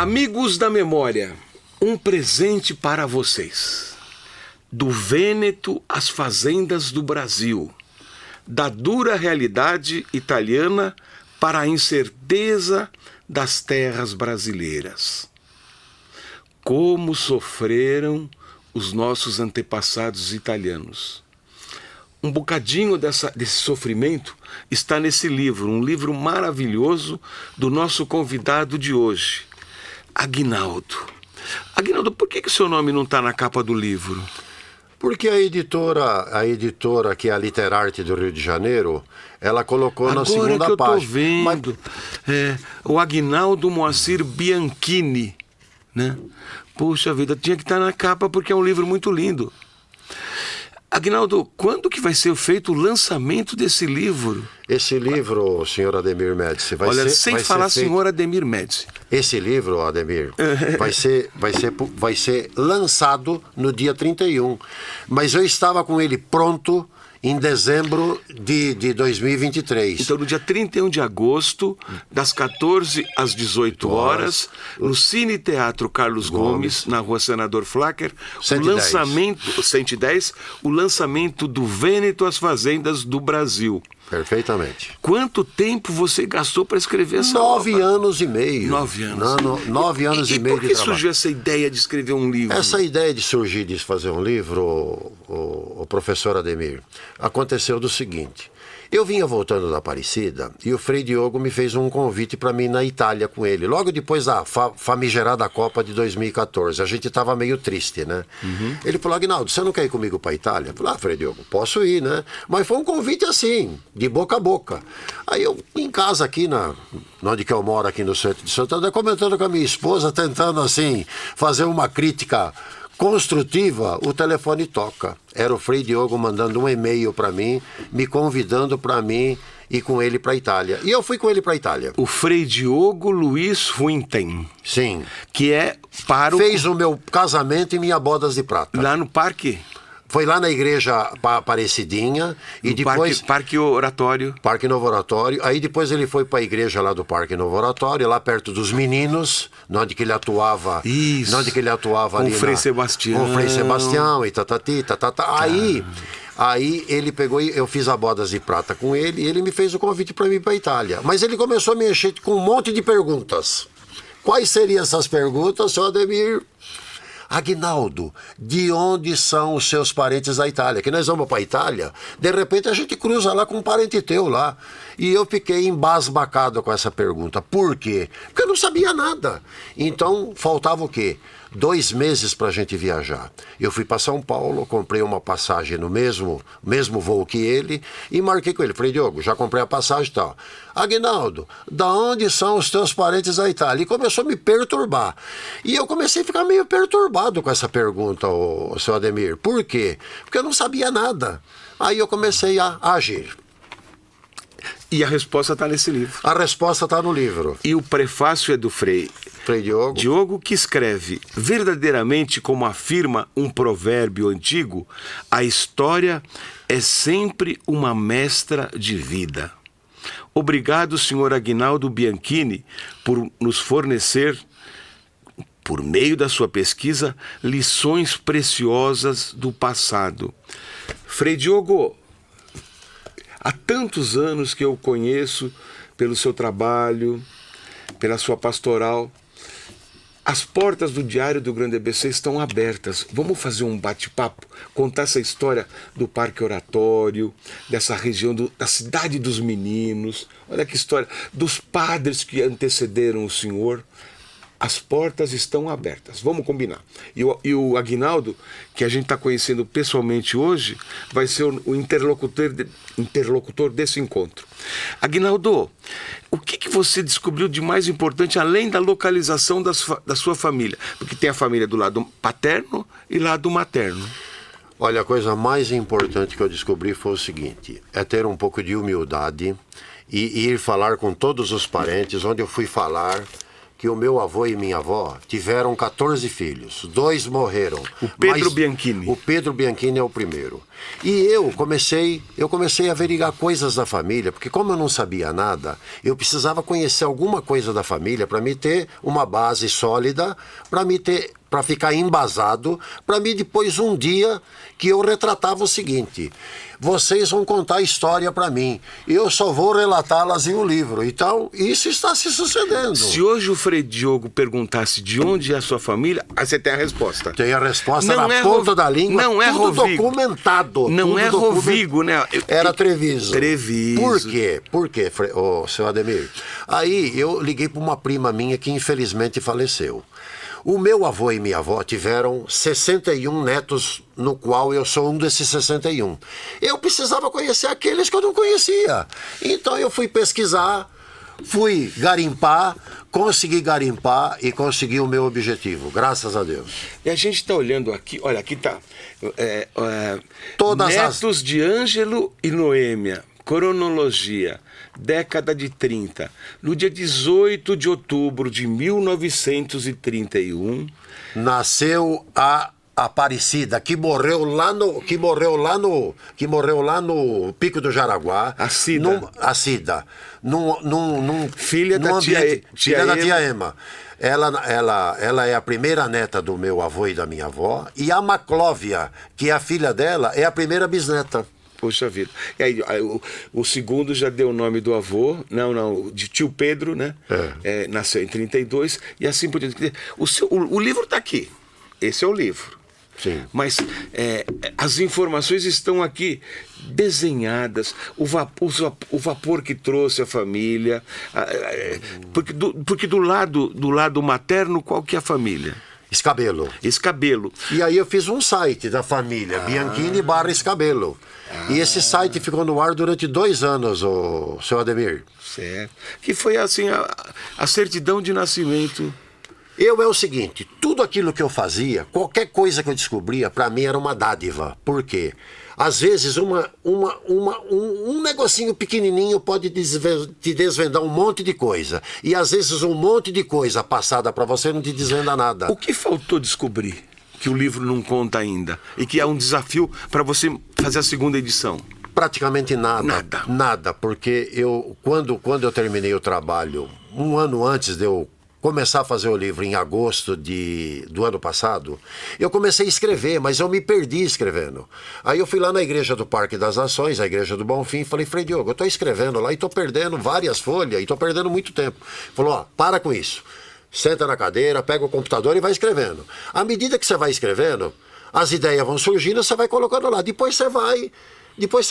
Amigos da memória, um presente para vocês. Do Vêneto às fazendas do Brasil, da dura realidade italiana para a incerteza das terras brasileiras. Como sofreram os nossos antepassados italianos. Um bocadinho desse sofrimento está nesse livro, um livro maravilhoso do nosso convidado de hoje, Aguinaldo. Aguinaldo, por que o seu nome não está na capa do livro? Porque a editora que é a Literarte do Rio de Janeiro, ela colocou na segunda página. Agora que eu estou vendo, o Aguinaldo Moacir Bianchini, né? Puxa vida, tinha que estar na capa porque é um livro muito lindo. Aguinaldo, quando que vai ser feito o lançamento desse livro? Esse livro, senhor Ademir Médici, sem falar senhor Ademir Médici. Esse livro, Ademir, vai ser lançado no dia 31. Mas eu estava com ele pronto em dezembro de 2023. Então, no dia 31 de agosto, das 14 às 18 horas, no Cine Teatro Carlos Gomes, na Rua Senador Flacker, 110, o lançamento do Vêneto às Fazendas do Brasil. Perfeitamente. Quanto tempo você gastou para escrever essa 9 anos e meio. 9 anos. 9 anos e meio de trabalho. E por que surgiu essa ideia de escrever um livro? Essa ideia de surgir de fazer um livro, o professor Ademir, aconteceu do seguinte. Eu vinha voltando da Aparecida e o Frei Diogo me fez um convite para mim ir na Itália com ele. Logo depois da famigerada Copa de 2014. A gente estava meio triste, né? Uhum. Ele falou, Aguinaldo, você não quer ir comigo para a Itália? Eu falei, Frei Diogo, posso ir, né? Mas foi um convite assim, de boca a boca. Aí eu, em casa aqui, onde que eu moro aqui no centro de Santander, comentando com a minha esposa, tentando assim, fazer uma crítica construtiva, o telefone toca. Era o Frei Diogo mandando um e-mail para mim, me convidando para mim ir com ele para a Itália. E eu fui com ele para a Itália. O Frei Diogo Luiz Funtem. Sim. Que é para Fez o meu casamento e minha bodas de prata. Lá no parque? Foi lá na igreja Aparecidinha e depois... Parque Oratório. Parque Novo Oratório. Aí depois ele foi para a igreja lá do Parque Novo Oratório, lá perto dos Meninos, onde que ele atuava. Isso. Onde que ele atuava ali. Com o Frei Sebastião. Com o Frei Sebastião e tatati. Aí ele pegou e eu fiz a bodas de prata com ele e ele me fez o convite para mim para a Itália. Mas ele começou a me encher com um monte de perguntas. Quais seriam essas perguntas, senhor Ademir? Aguinaldo, de onde são os seus parentes da Itália? Que nós vamos para a Itália, de repente a gente cruza lá com um parente teu lá. E eu fiquei embasbacado com essa pergunta. Por quê? Porque eu não sabia nada. Então, faltava o quê? 2 meses para a gente viajar. Eu fui para São Paulo, comprei uma passagem no mesmo voo que ele e marquei com ele. Falei, Diogo, já comprei a passagem e tal. Aguinaldo, da onde são os teus parentes da Itália? E começou a me perturbar. E eu comecei a ficar meio perturbado com essa pergunta, o seu Ademir. Por quê? Porque eu não sabia nada. Aí eu comecei a agir. E a resposta está nesse livro. A resposta está no livro. E o prefácio é do Frei Diogo. Diogo, que escreve, verdadeiramente como afirma um provérbio antigo, a história é sempre uma mestra de vida. Obrigado, senhor Aguinaldo Bianchini, por nos fornecer, por meio da sua pesquisa, lições preciosas do passado. Frei Diogo, há tantos anos que eu conheço pelo seu trabalho, pela sua pastoral. As portas do Diário do Grande ABC estão abertas. Vamos fazer um bate-papo, contar essa história do Parque Oratório, dessa região da Cidade dos Meninos. Olha que história, dos padres que antecederam o senhor. As portas estão abertas. Vamos combinar. E o Aguinaldo, que a gente está conhecendo pessoalmente hoje, vai ser o interlocutor desse encontro. Aguinaldo, o que você descobriu de mais importante, além da localização da sua família? Porque tem a família do lado paterno e lado materno. Olha, a coisa mais importante que eu descobri foi o seguinte, é ter um pouco de humildade e ir falar com todos os parentes, onde eu fui falar... que o meu avô e minha avó tiveram 14 filhos. 2 morreram. O Pedro Bianchini. O Pedro Bianchini é o primeiro. E eu comecei a averiguar coisas da família, porque como eu não sabia nada, eu precisava conhecer alguma coisa da família para me ter uma base sólida, para ficar embasado, para mim depois um dia que eu retratava o seguinte: vocês vão contar a história para mim, eu só vou relatá-las em um livro. Então, isso está se sucedendo. Se hoje o Frei Diogo perguntasse de onde é a sua família, aí você tem a resposta. Tem a resposta na ponta da língua, não é tudo Rovigo. Documentado. Não é Rovigo, né? Era Treviso. Treviso. Por quê, seu Ademir? Aí eu liguei para uma prima minha que infelizmente faleceu. O meu avô e minha avó tiveram 61 netos, no qual eu sou um desses 61. Eu precisava conhecer aqueles que eu não conhecia. Então eu fui pesquisar, fui garimpar, consegui garimpar e consegui o meu objetivo, graças a Deus. E a gente está olhando aqui, olha, aqui está Todas Netos de Ângelo e Noêmia, cronologia, década de 30. No dia 18 de outubro de 1931... nasceu a Aparecida, que morreu lá no Pico do Jaraguá. A Cida. Filha da tia Ema. Ela é a primeira neta do meu avô e da minha avó. E a Maclóvia, que é a filha dela, é a primeira bisneta. Poxa vida. E aí, o segundo já deu o nome do avô, de tio Pedro, né? Nasceu em 32, e assim por diante. O livro está aqui. Esse é o livro. Sim. Mas as informações estão aqui desenhadas, o vapor que trouxe a família, porque do lado materno, qual que é a família? Escabelo. E aí eu fiz um site da família, Bianchini/Escabelo. E esse site ficou no ar durante 2 anos, seu Ademir. Certo. Que foi assim a certidão de nascimento. É o seguinte, tudo aquilo que eu fazia, qualquer coisa que eu descobria, para mim era uma dádiva. Por quê? Às vezes um negocinho pequenininho pode te desvendar um monte de coisa. E às vezes um monte de coisa passada para você não te desvenda nada. O que faltou descobrir que o livro não conta ainda? E que é um desafio para você fazer a segunda edição? Praticamente nada. Nada, porque quando eu terminei o trabalho, um ano antes de eu começar a fazer o livro, em agosto do ano passado, eu comecei a escrever, mas eu me perdi escrevendo. Aí eu fui lá na igreja do Parque das Nações, a igreja do Bonfim, e falei: Frei Diogo, eu estou escrevendo lá e estou perdendo várias folhas, e estou perdendo muito tempo. Falou: para com isso. Senta na cadeira, pega o computador e vai escrevendo. À medida que você vai escrevendo, as ideias vão surgindo, você vai colocando lá. Depois você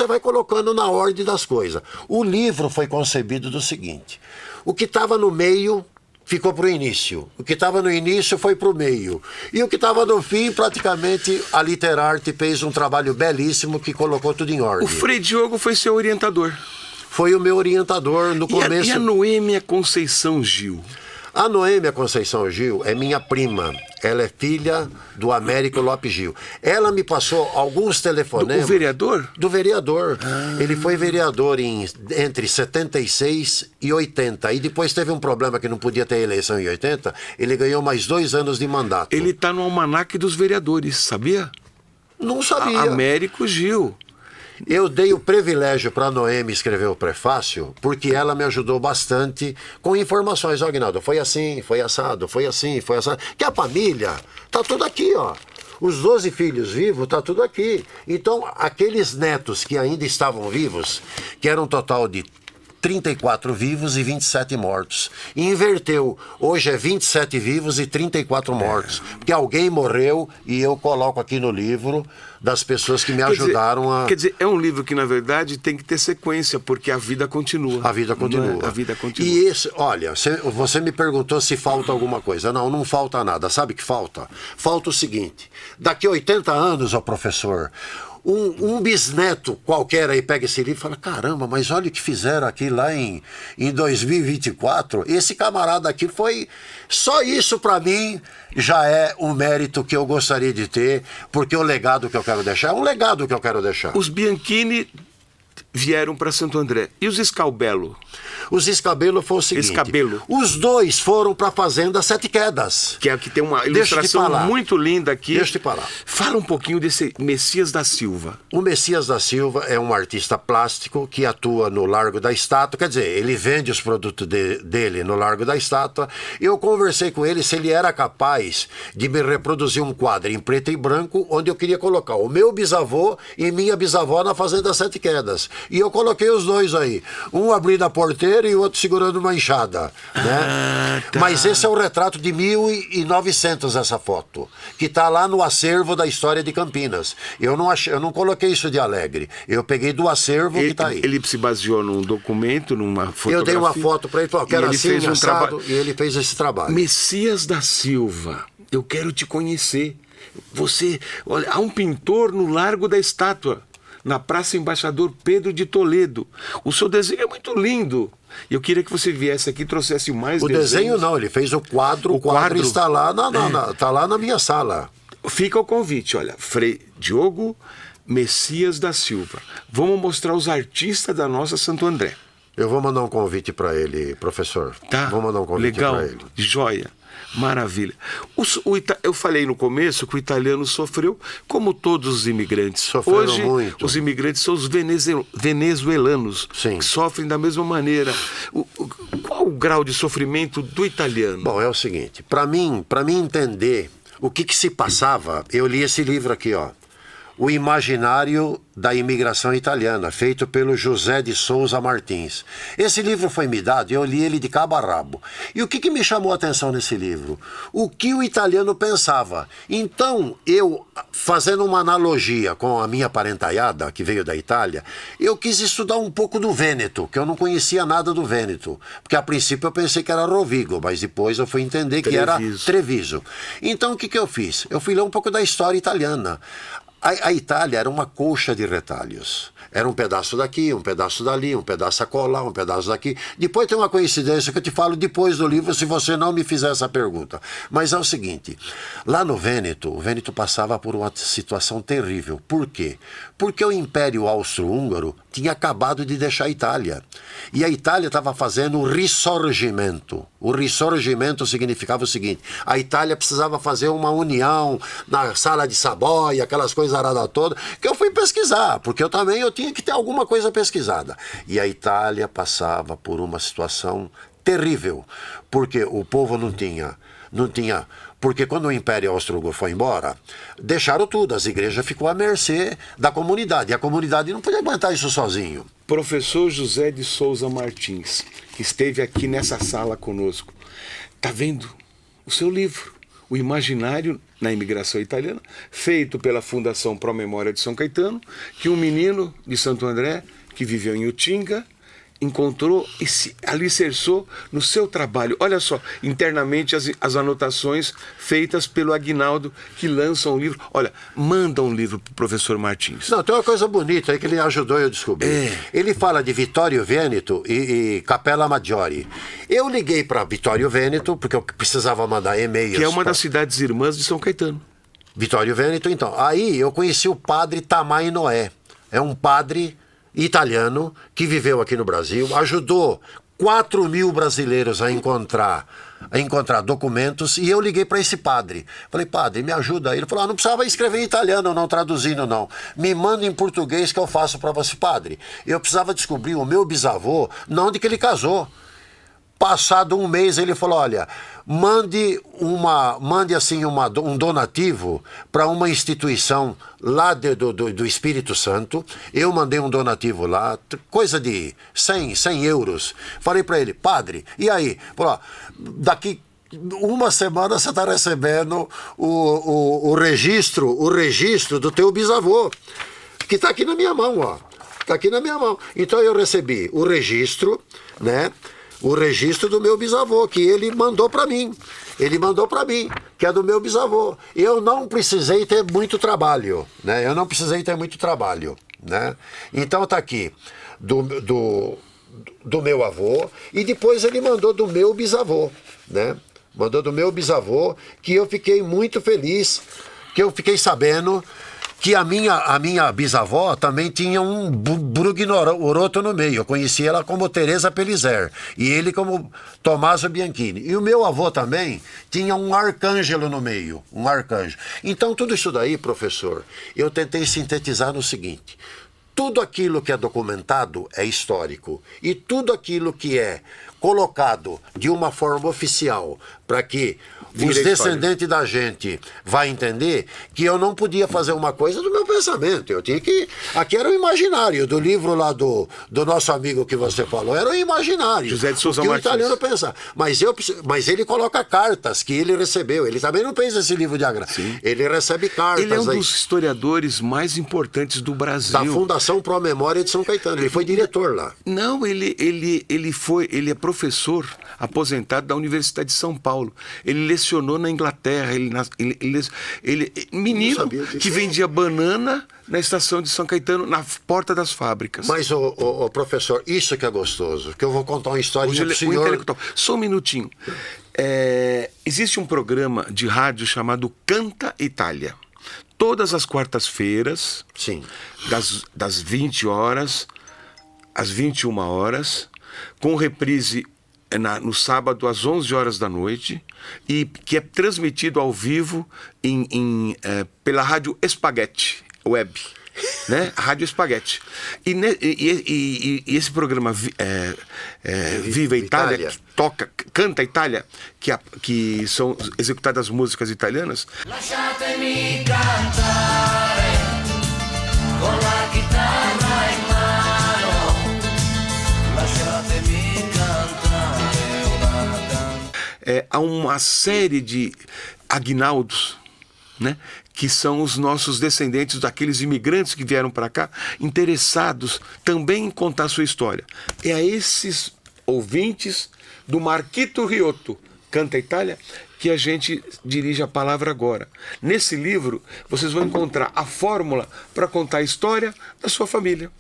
vai colocando na ordem das coisas. O livro foi concebido do seguinte: o que estava no meio ficou para o início. O que estava no início foi para o meio. E o que estava no fim, praticamente, a Literarte fez um trabalho belíssimo que colocou tudo em ordem. O Frei Diogo foi seu orientador. Foi o meu orientador no começo. E a Noêmia Conceição Gil? A Noêmia Conceição Gil é minha prima. Ela é filha do Américo Lopes Gil. Ela me passou alguns telefonemas. Do vereador? Do vereador. Ele foi vereador entre 76 e 80. E depois teve um problema que não podia ter eleição em 80. Ele ganhou mais 2 anos de mandato. Ele está no almanaque dos vereadores, sabia? Não sabia. Américo Gil. Eu dei o privilégio para a Noêmia escrever o prefácio, porque ela me ajudou bastante com informações. Ó, Aguinaldo, foi assim, foi assado, foi assim, foi assado. Que a família tá tudo aqui, ó. Os 12 filhos vivos, tá tudo aqui. Então, aqueles netos que ainda estavam vivos, que era um total de 34 vivos e 27 mortos. E inverteu. Hoje é 27 vivos e 34 mortos. Porque alguém morreu e eu coloco aqui no livro das pessoas que me ajudaram a... Quer dizer, é um livro que, na verdade, tem que ter sequência, porque a vida continua. A vida continua. A vida continua. E esse, olha, você me perguntou se falta alguma coisa. Não falta nada. Sabe o que falta? Falta o seguinte: daqui a 80 anos, ó professor, um bisneto qualquer aí pega esse livro e fala: caramba, mas olha o que fizeram aqui lá em 2024. Esse camarada aqui foi... Só isso para mim já é um mérito que eu gostaria de ter, porque o legado que eu quero deixar é um legado que eu quero deixar. Os Bianchini vieram para Santo André. E os Escabelo? Os Escabelo foi o seguinte. Escabelo. Os dois foram para a fazenda Sete Quedas. Que é que tem uma ilustração muito linda aqui. Deixa eu te falar. Fala um pouquinho desse Messias da Silva. O Messias da Silva é um artista plástico que atua no Largo da Estátua. Quer dizer, ele vende os produtos dele no Largo da Estátua. Eu conversei com ele se ele era capaz de me reproduzir um quadro em preto e branco, onde eu queria colocar o meu bisavô e minha bisavó na fazenda Sete Quedas. E eu coloquei os dois aí. Um abrindo a porteira e o outro segurando uma enxada, né? Tá. Mas esse é o retrato de 1900, essa foto, que está lá no acervo da história de Campinas. Eu não coloquei isso de Alegre, eu peguei do acervo que está aí. Ele se baseou num documento, numa fotografia. Eu dei uma foto para ele, falou que era assim, fez assado, e ele fez esse trabalho. Messias da Silva, eu quero te conhecer. Você, olha, há um pintor no Largo da Estátua, na Praça Embaixador Pedro de Toledo. O seu desenho é muito lindo. Eu queria que você viesse aqui e trouxesse mais desenhos. O desenho não, ele fez o quadro. O quadro está lá tá lá na minha sala. Fica o convite, olha. Frei Diogo Messias da Silva. Vamos mostrar os artistas da nossa Santo André. Eu vou mandar um convite para ele, professor. Tá. Vou mandar um convite para ele. Joia. Maravilha. Eu falei no começo que o italiano sofreu, como todos os imigrantes. Sofreram Hoje, muito. Os imigrantes são os venezuelanos, Sim. que sofrem da mesma maneira. Qual o grau de sofrimento do italiano? Bom, é o seguinte, para mim entender o que se passava, eu li esse livro aqui, ó. O Imaginário da Imigração Italiana, feito pelo José de Souza Martins. Esse livro foi me dado e eu li ele de cabo a rabo. E o que me chamou a atenção nesse livro? O que o italiano pensava. Então, eu, fazendo uma analogia com a minha parentaiada, que veio da Itália, eu quis estudar um pouco do Vêneto, que eu não conhecia nada do Vêneto. Porque a princípio eu pensei que era Rovigo, mas depois eu fui entender que era Treviso. Então, o que eu fiz? Eu fui ler um pouco da história italiana. A Itália era uma colcha de retalhos. Era um pedaço daqui, um pedaço dali, um pedaço acolá, um pedaço daqui. Depois tem uma coincidência que eu te falo depois do livro, se você não me fizer essa pergunta. Mas é o seguinte, lá no Vêneto, o Vêneto passava por uma situação terrível. Por quê? Porque o Império Austro-Húngaro tinha acabado de deixar a Itália. E a Itália estava fazendo o Risorgimento. O Risorgimento significava o seguinte, a Itália precisava fazer uma união na Sala de Savoia, aquelas coisas aradas todas, que eu fui pesquisar, porque eu tinha que ter alguma coisa pesquisada. E a Itália passava por uma situação terrível, porque o povo não tinha, porque quando o Império Austro-Húngaro foi embora, deixaram tudo, as igrejas ficou à mercê da comunidade, e a comunidade não podia aguentar isso sozinho. Professor José de Souza Martins, que esteve aqui nessa sala conosco, está vendo o seu livro, O Imaginário na Imigração Italiana, feito pela Fundação Pro Memória de São Caetano, que um menino de Santo André, que viveu em Utinga, encontrou e se alicerçou no seu trabalho. Olha só, internamente as anotações feitas pelo Aguinaldo, que lança um livro. Olha, manda um livro para o professor Martins. Não, tem uma coisa bonita aí que ele ajudou eu a descobrir. Ele fala de Vittorio Veneto e Capella Maggiore. Eu liguei para Vittorio Veneto, porque eu precisava mandar e-mails. Que é uma das cidades irmãs de São Caetano. Vittorio Veneto, então. Aí eu conheci o padre Tamai Noé. É um padre italiano que viveu aqui no Brasil, ajudou 4.000 brasileiros a encontrar documentos, e eu liguei para esse padre. Falei, padre, me ajuda aí. Ele falou, não precisava escrever em italiano, não traduzindo, não. Me manda em português que eu faço para você, padre. Eu precisava descobrir o meu bisavô, não de que ele casou. Passado um mês ele falou, olha, mande assim um donativo para uma instituição lá do Espírito Santo. Eu mandei um donativo lá, coisa de 100 euros. Falei para ele, padre, e aí? Falou, daqui uma semana você está recebendo o registro do teu bisavô, que está aqui na minha mão, ó. Está aqui na minha mão. Então eu recebi o registro, né? O registro do meu bisavô, que ele mandou para mim. Ele mandou para mim, que é do meu bisavô. Eu não precisei ter muito trabalho, né? Né? Então tá aqui, do meu avô, e depois ele mandou do meu bisavô, né? Mandou do meu bisavô, que eu fiquei muito feliz, que eu fiquei sabendo que a minha bisavó também tinha um Brugnoroto no meio. Eu conheci ela como Teresa Pelizer e ele como Tommaso Bianchini. E o meu avô também tinha um arcângelo no meio, um arcanjo. Então tudo isso daí, professor, eu tentei sintetizar no seguinte: tudo aquilo que é documentado é histórico e tudo aquilo que é colocado de uma forma oficial para que os descendentes da gente vai entender que eu não podia fazer uma coisa do meu pensamento. Eu tinha que... Aqui era o imaginário do livro lá do nosso amigo que você falou. Era o imaginário. José de Souza que Martins. O italiano pensa. Mas ele coloca cartas que ele recebeu. Ele também não fez esse livro de agrado. Ele recebe cartas. Ele é um dos historiadores mais importantes do Brasil. Da Fundação Pro Memória de São Caetano. Ele foi diretor lá. Não, ele é professor aposentado da Universidade de São Paulo. Ele lecionou na Inglaterra. Menino que vendia banana na estação de São Caetano, na porta das fábricas. Mas, professor, isso que é gostoso, que eu vou contar uma história pro senhor... intelectual. Só um minutinho. Existe um programa de rádio chamado Canta Itália. Todas as quartas-feiras, sim, das 20 horas às 21 horas, com reprise no sábado às 11 horas da noite, e que é transmitido ao vivo pela Rádio Spaghetti Web, né? Rádio Spaghetti. E esse programa Viva Itália, Canta Itália, que são executadas músicas italianas. Lasciatemi cantare con la chitarra in mano. Lasciatemi cantare una canzone. Há uma série de aguinaldos, né, que são os nossos descendentes daqueles imigrantes que vieram para cá, interessados também em contar a sua história. É a esses ouvintes do Marquito Riotto, Canta Itália, que a gente dirige a palavra agora. Nesse livro, vocês vão encontrar a fórmula para contar a história da sua família.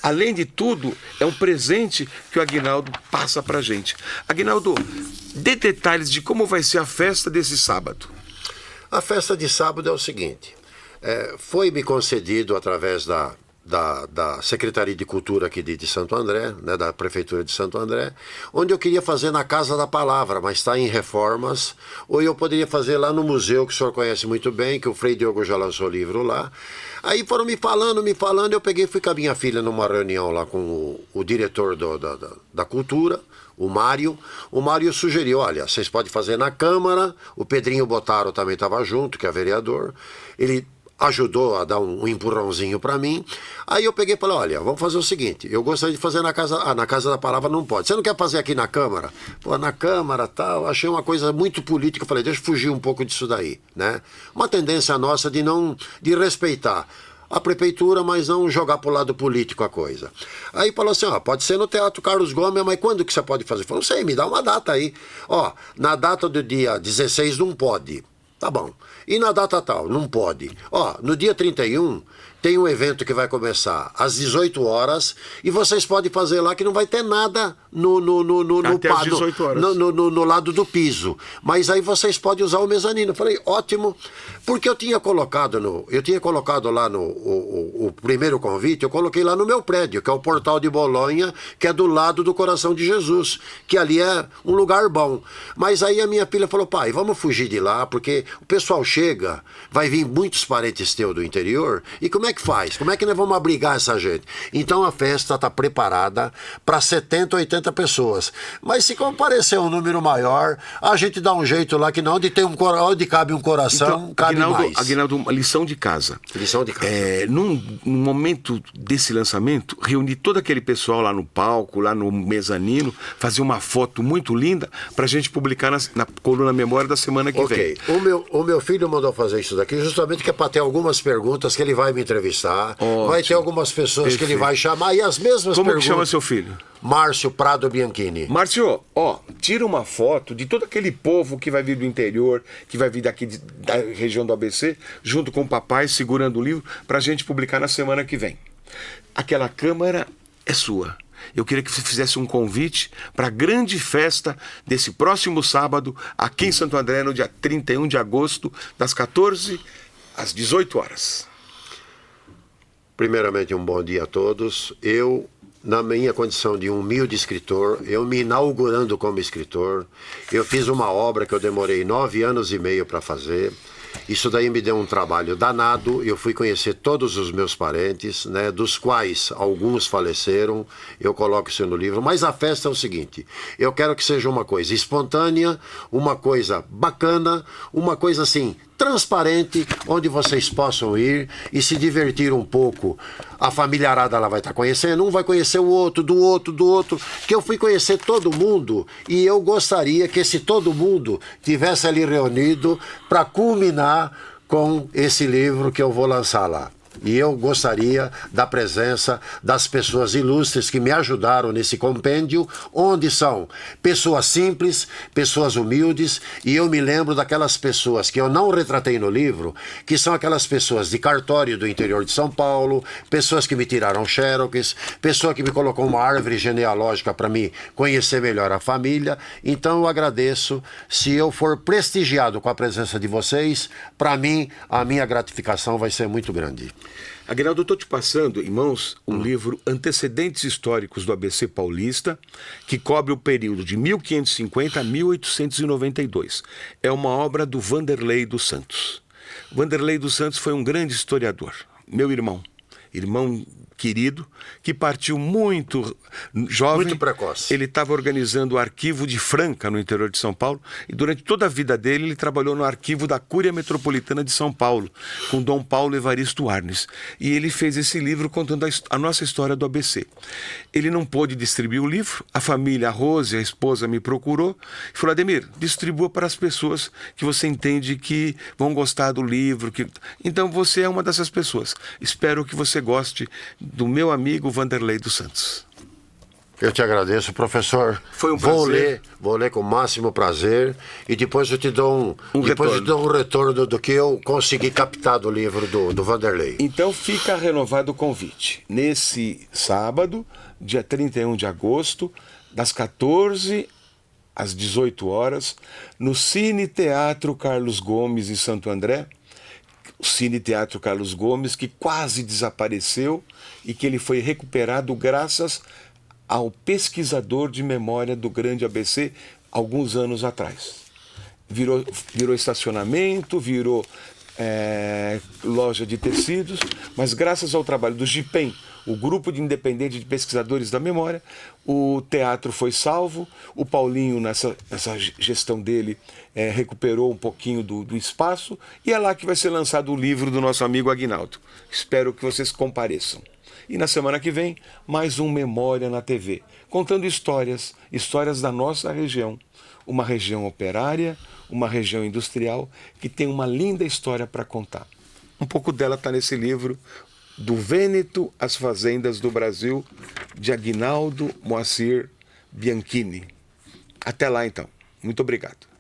Além de tudo, é um presente que o Aguinaldo passa para a gente. Aguinaldo, dê detalhes de como vai ser a festa desse sábado. A festa de sábado é o seguinte: foi-me concedido através da Secretaria de Cultura aqui de Santo André, né, da Prefeitura de Santo André, onde eu queria fazer na Casa da Palavra, mas está em reformas, ou eu poderia fazer lá no museu, que o senhor conhece muito bem, que o Frei Diogo já lançou livro lá. Aí foram me falando, eu peguei e fui com a minha filha numa reunião lá com o diretor da Cultura, o Mário. O Mário sugeriu: olha, vocês podem fazer na Câmara. O Pedrinho Botaro também estava junto, que é vereador. Ele ajudou a dar um empurrãozinho para mim. Aí eu peguei e falei: olha, vamos fazer o seguinte, eu gostaria de fazer na Casa da Palavra, não pode. Você não quer fazer aqui na Câmara? Pô, na Câmara, tal, achei uma coisa muito política. Eu falei: deixa eu fugir um pouco disso daí, né? Uma tendência nossa de respeitar a prefeitura, mas não jogar pro lado político a coisa. Aí falou assim: ó, pode ser no Teatro Carlos Gomes, mas quando que você pode fazer? Eu falei: não sei, me dá uma data aí. Ó, na data do dia 16 não pode. Tá bom. E na data tal? Não pode. Ó, no dia 31 tem um evento que vai começar às 18 horas e vocês podem fazer lá que não vai ter nada no lado do piso. Mas aí vocês podem usar o mezanino. Eu falei: ótimo, porque eu tinha colocado lá o primeiro convite, eu coloquei lá no meu prédio, que é o Portal de Bolonha, que é do lado do Coração de Jesus, que ali é um lugar bom. Mas aí a minha filha falou: pai, vamos fugir de lá, porque o pessoal chega, vai vir muitos parentes teus do interior, e como é que faz? Como é que nós vamos abrigar essa gente? Então a festa está preparada para 70, 80 pessoas. Mas se comparecer um número maior, a gente dá um jeito lá, que não, onde cabe um coração, então, cabe mais. Aguinaldo, uma lição de casa. Lição de casa. Num momento desse lançamento, reunir todo aquele pessoal lá no palco, lá no mezanino, fazer uma foto muito linda para a gente publicar na coluna Memória da semana que vem. O meu filho mandou fazer isso daqui justamente que é para ter algumas perguntas que ele vai me entrevistar. Ótimo. Vai ter algumas pessoas Perfeito. Que ele vai chamar e as mesmas Como perguntas. Como que chama seu filho? Márcio Prado Bianchini. Márcio, tira uma foto de todo aquele povo que vai vir do interior, que vai vir daqui da região do ABC, junto com o papai, segurando o livro, para a gente publicar na semana que vem. Aquela câmara é sua. Eu queria que você fizesse um convite para a grande festa desse próximo sábado, aqui em Santo André, no dia 31 de agosto, das 14 às 18 horas. Primeiramente, um bom dia a todos. Eu, na minha condição de um humilde escritor, eu me inaugurando como escritor, eu fiz uma obra que eu demorei 9 anos e meio para fazer. Isso daí me deu um trabalho danado. Eu fui conhecer todos os meus parentes, né, dos quais alguns faleceram. Eu coloco isso no livro. Mas a festa é o seguinte: eu quero que seja uma coisa espontânea, uma coisa bacana, uma coisa assim transparente, onde vocês possam ir e se divertir um pouco. A familiarada ela vai estar conhecendo, um vai conhecer o outro, do outro, que eu fui conhecer todo mundo e eu gostaria que esse todo mundo tivesse ali reunido para culminar com esse livro que eu vou lançar lá. E eu gostaria da presença das pessoas ilustres que me ajudaram nesse compêndio, onde são pessoas simples, pessoas humildes, e eu me lembro daquelas pessoas que eu não retratei no livro, que são aquelas pessoas de cartório do interior de São Paulo, pessoas que me tiraram xerox, pessoa que me colocou uma árvore genealógica para me conhecer melhor a família. Então eu agradeço. Se eu for prestigiado com a presença de vocês, para mim, a minha gratificação vai ser muito grande. Aguinaldo, eu estou te passando em mãos um livro Antecedentes Históricos do ABC Paulista, que cobre o período de 1550 a 1892. É uma obra do Vanderlei dos Santos. Vanderlei dos Santos foi um grande historiador, meu irmão querido, que partiu muito jovem. Muito precoce. Ele estava organizando o arquivo de Franca, no interior de São Paulo, e durante toda a vida dele ele trabalhou no arquivo da Cúria Metropolitana de São Paulo, com Dom Paulo Evaristo Arnes. E ele fez esse livro contando a nossa história do ABC. Ele não pôde distribuir o livro, a família, a Rose, a esposa, me procurou e falou: Ademir, distribua para as pessoas que você entende que vão gostar do livro. Então você é uma dessas pessoas. Espero que você goste do meu amigo Vanderlei dos Santos. Eu te agradeço, professor. Foi um prazer. Vou ler com o máximo prazer e depois eu te dou um retorno do que eu consegui captar do livro do Vanderlei. Então fica renovado o convite. Nesse sábado, dia 31 de agosto, das 14 às 18 horas, no Cine Teatro Carlos Gomes em Santo André. O Cine Teatro Carlos Gomes, que quase desapareceu e que ele foi recuperado graças ao pesquisador de memória do grande ABC alguns anos atrás. Virou estacionamento, virou loja de tecidos, mas graças ao trabalho do GIPEM, o Grupo de Independente de Pesquisadores da Memória, o teatro foi salvo. O Paulinho, nessa gestão dele, recuperou um pouquinho do espaço, e é lá que vai ser lançado o livro do nosso amigo Aguinaldo. Espero que vocês compareçam. E na semana que vem, mais um Memória na TV, contando histórias da nossa região. Uma região operária, uma região industrial, que tem uma linda história para contar. Um pouco dela está nesse livro, Do Vêneto às Fazendas do Brasil, de Aguinaldo Moacir Bianchini. Até lá, então. Muito obrigado.